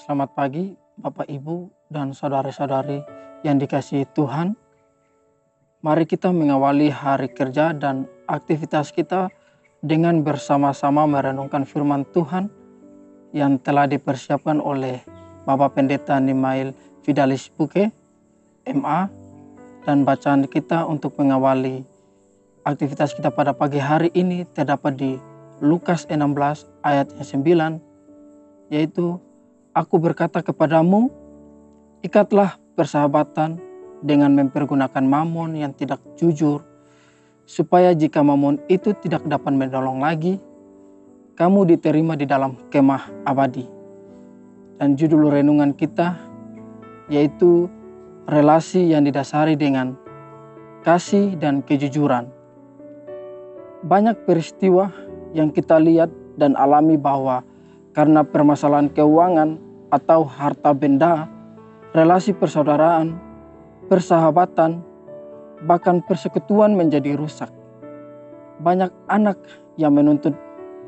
Selamat pagi Bapak Ibu dan saudara-saudari yang dikasihi Tuhan. Mari kita mengawali hari kerja dan aktivitas kita dengan bersama-sama merenungkan firman Tuhan yang telah dipersiapkan oleh Bapak Pendeta Nimail Fidalis Buke, MA, dan bacaan kita untuk mengawali aktivitas kita pada pagi hari ini terdapat di Lukas 16 ayat 9, yaitu Aku berkata kepadamu, ikatlah persahabatan dengan mempergunakan mamon yang tidak jujur, supaya jika mamon itu tidak dapat menolong lagi, kamu diterima di dalam kemah abadi. Dan judul renungan kita yaitu relasi yang didasari dengan kasih dan kejujuran. Banyak peristiwa yang kita lihat dan alami bahwa karena permasalahan keuangan atau harta benda, relasi persaudaraan, persahabatan, bahkan persekutuan menjadi rusak. Banyak anak yang menuntut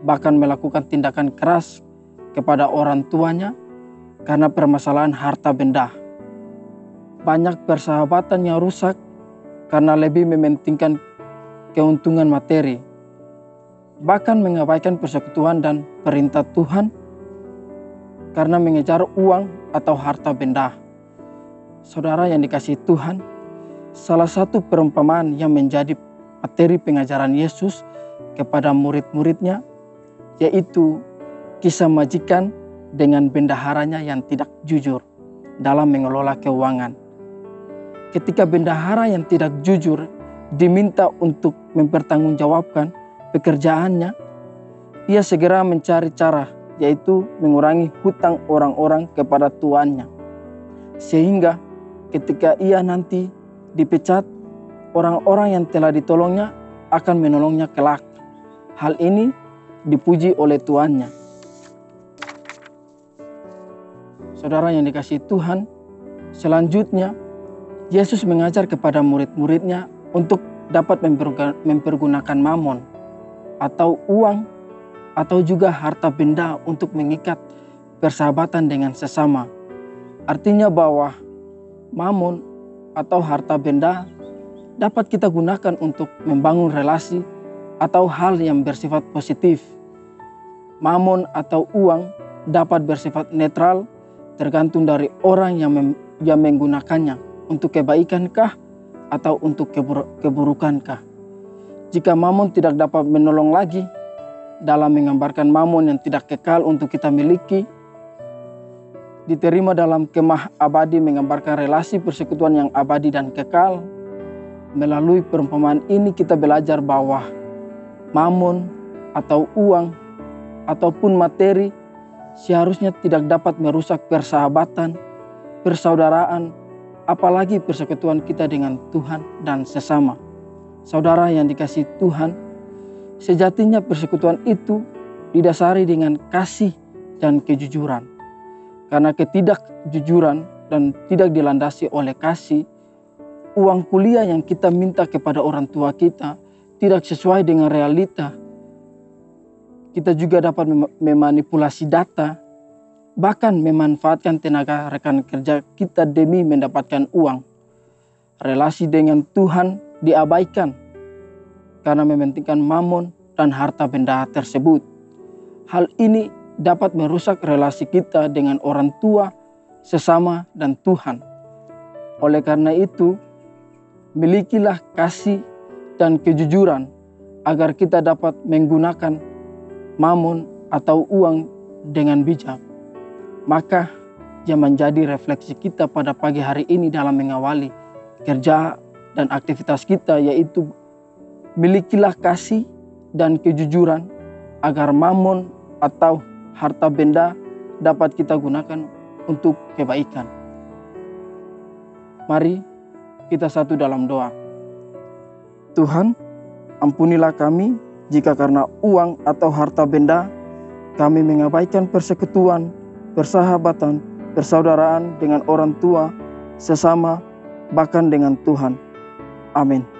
bahkan melakukan tindakan keras kepada orang tuanya karena permasalahan harta benda. Banyak persahabatan yang rusak karena lebih mementingkan keuntungan materi, bahkan mengabaikan persekutuan dan perintah Tuhan karena mengejar uang atau harta benda. Saudara yang dikasihi Tuhan, salah satu perumpamaan yang menjadi materi pengajaran Yesus kepada murid-muridnya yaitu kisah majikan dengan bendaharanya yang tidak jujur dalam mengelola keuangan. Ketika bendahara yang tidak jujur diminta untuk mempertanggungjawabkan pekerjaannya, ia segera mencari cara, yaitu mengurangi hutang orang-orang kepada tuannya. Sehingga ketika ia nanti dipecat, orang-orang yang telah ditolongnya akan menolongnya kelak. Hal ini dipuji oleh tuannya. Saudara yang dikasihi Tuhan, selanjutnya Yesus mengajar kepada murid-muridnya untuk dapat mempergunakan mamon atau uang atau juga harta benda untuk mengikat persahabatan dengan sesama. Artinya bahwa mamon atau harta benda dapat kita gunakan untuk membangun relasi atau hal yang bersifat positif. Mamon atau uang dapat bersifat netral tergantung dari orang yang menggunakannya untuk kebaikankah atau untuk keburukankah. Jika mamon tidak dapat menolong lagi dalam menggambarkan mamon yang tidak kekal untuk kita miliki, diterima dalam kemah abadi menggambarkan relasi persekutuan yang abadi dan kekal. Melalui perumpamaan ini kita belajar bahwa mamon atau uang ataupun materi seharusnya tidak dapat merusak persahabatan, persaudaraan, apalagi persekutuan kita dengan Tuhan dan sesama. Saudara yang dikasihi Tuhan, sejatinya persekutuan itu didasari dengan kasih dan kejujuran. Karena ketidakjujuran dan tidak dilandasi oleh kasih, uang kuliah yang kita minta kepada orang tua kita tidak sesuai dengan realita. Kita juga dapat memanipulasi data, bahkan memanfaatkan tenaga rekan kerja kita demi mendapatkan uang. Relasi dengan Tuhan diabaikan karena mementingkan mamon dan harta benda tersebut. Hal ini dapat merusak relasi kita dengan orang tua, sesama, dan Tuhan. Oleh karena itu, milikilah kasih dan kejujuran agar kita dapat menggunakan mamon atau uang dengan bijak. Maka yang menjadi refleksi kita pada pagi hari ini dalam mengawali kerja dan aktivitas kita yaitu milikilah kasih dan kejujuran agar mamon atau harta benda dapat kita gunakan untuk kebaikan. Mari kita satu dalam doa. Tuhan, ampunilah kami jika karena uang atau harta benda kami mengabaikan persekutuan, persahabatan, persaudaraan dengan orang tua, sesama, bahkan dengan Tuhan. Amin.